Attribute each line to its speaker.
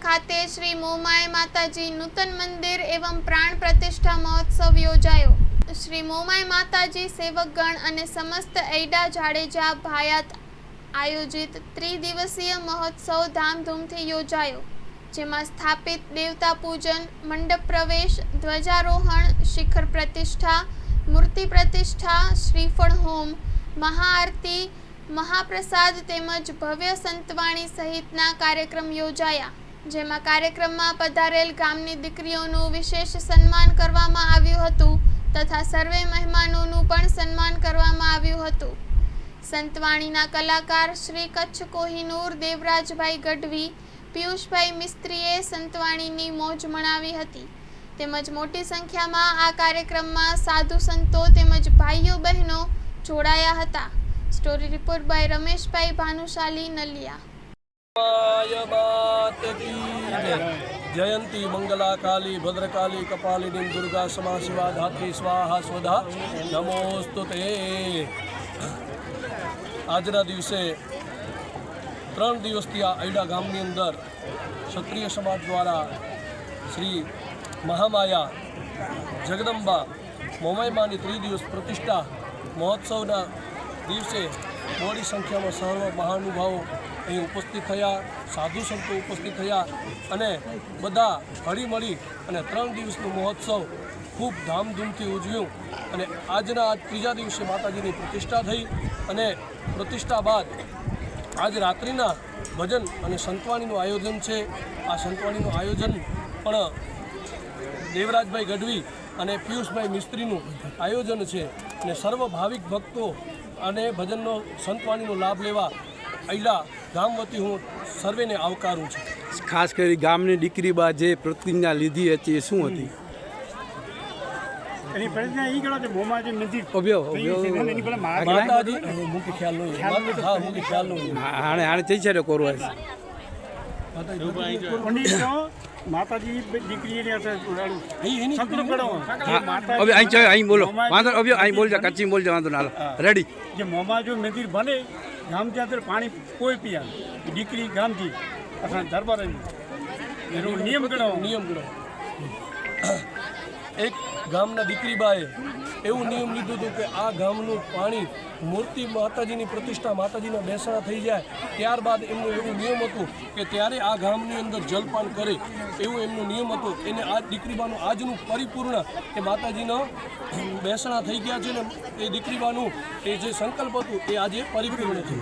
Speaker 1: खाते श्री मोमाय माताजी नूतन मंदिर एवं प्राण प्रतिष्ठा महोत्सव योजायो। श्री मोमाय माताजी सेवकगण અને સમસ્ત એડા જાડેજા ભાયાત આયોજિત ત્રિદિવસીય મહોત્સવ ધામધૂમથી યોજાયો, જેમાં સ્થાપિત દેવતા પૂજન, મંડપ પ્રવેશ, ધ્વજારોહણ, શિખર પ્રતિષ્ઠા, મૂર્તિ પ્રતિષ્ઠા, શ્રીફળ હોમ, મહાઆરતી, મહાપ્રસાદ તેમજ ભવ્ય સંતવાણી સહિતના કાર્યક્રમ યોજાયા, જેમાં કાર્યક્રમમાં પધારેલ ગામની દીકરીઓનું વિશેષ સન્માન કરવામાં આવ્યું હતું તથા સર્વે મહેમાનોનું પણ સન્માન કરવામાં આવ્યું હતું। સંતવાણીના કલાકાર શ્રી કચ્છ કોહિનૂર દેવરાજભાઈ ગઢવી, પિયુષભાઈ મિસ્ત્રીએ સંતવાણીની મોજ મણાવી હતી, તેમજ મોટી સંખ્યામાં આ કાર્યક્રમમાં સાધુ સંતો તેમજ ભાઈઓ બહેનો જોડાયા હતા। Story report by Rameshbhai Bhanushali Naliya.
Speaker 2: जयंती मंगला काली भद्रकाली कपालिनी दुर्गा समा शिवा धात्री स्वाहा स्वधा नमोस्तुते। આજના દિવસે 3 દિવસથી આ એડા ગામની અંદર ક્ષત્રિય સમાજ દ્વારા શ્રી મહામાયા જગદંબા મોમાઈમાની ત્રિદિવસ પ્રતિષ્ઠા મહોત્સવના દિવસે મોટી સંખ્યામાં સર્વ મહાનુભાવો અહીં ઉપસ્થિત થયા, સાધુ સંતો ઉપસ્થિત થયા અને બધા હળીમળી અને 3 દિવસનું મહોત્સવ ખૂબ ધામધૂમથી ઉજવ્યું। અને આજના ત્રીજા દિવસે માતાજીની પ્રતિષ્ઠા થઈ અને પ્રતિષ્ઠા બાદ આજ રાત્રિના ભજન અને સંતવાણીનું આયોજન છે। આ સંતવાણીનું આયોજન પણ દેવરાજભાઈ ગઢવી અને પિયુષભાઈ મિસ્ત્રીનું આયોજન છે અને સર્વ ભાવિક ભક્તો અને ભજનનો સંતવાણીનો લાભ લેવા અયલા ગામ વતી હું સર્વેને આવકારું છું।
Speaker 3: ખાસ કરી ગામની દીકરી બા જે પ્રતિજ્ઞા લીધી હતી એ શું હતી?
Speaker 4: એની પ્રતિજ્ઞા એ ગણો કે મોમાજી નથી
Speaker 2: માતાજી મુખ્ય ખ્યાલ નહીં, હા મુખ્ય ખ્યાલ નહીં,
Speaker 3: હાણે હાણે થઈ છે કોરવા
Speaker 4: માતાજી દીકરીને
Speaker 3: હવે અહીં બોલો વાંધો હવે અહીં બોલજો કચ્છી બોલજો વાંધો ના રેડી।
Speaker 4: જે મોમાજો મંદિર બને ગામ ત્યાં પાણી કોઈ પીયા દીકરી ગામથી અથવા દરબાર નિયમ ગણો
Speaker 2: એક ગામના દીકરીબાએ એવું નિયમ લીધું હતું કે આ ગામનું પાણી મૂર્તિ માતાજીની પ્રતિષ્ઠા માતાજીના બેસણા થઈ જાય ત્યારબાદ એમનું એવું નિયમ હતું કે ત્યારે આ ગામની અંદર જલપાન કરે એવું એમનો નિયમ હતો। એને આ દીકરીબાનું આજનું પરિપૂર્ણ એ માતાજીનો બેસણા થઈ ગયા છે ને એ દીકરીબાનું એ જે સંકલ્પ હતું એ આજે પરિપૂર્ણ છે।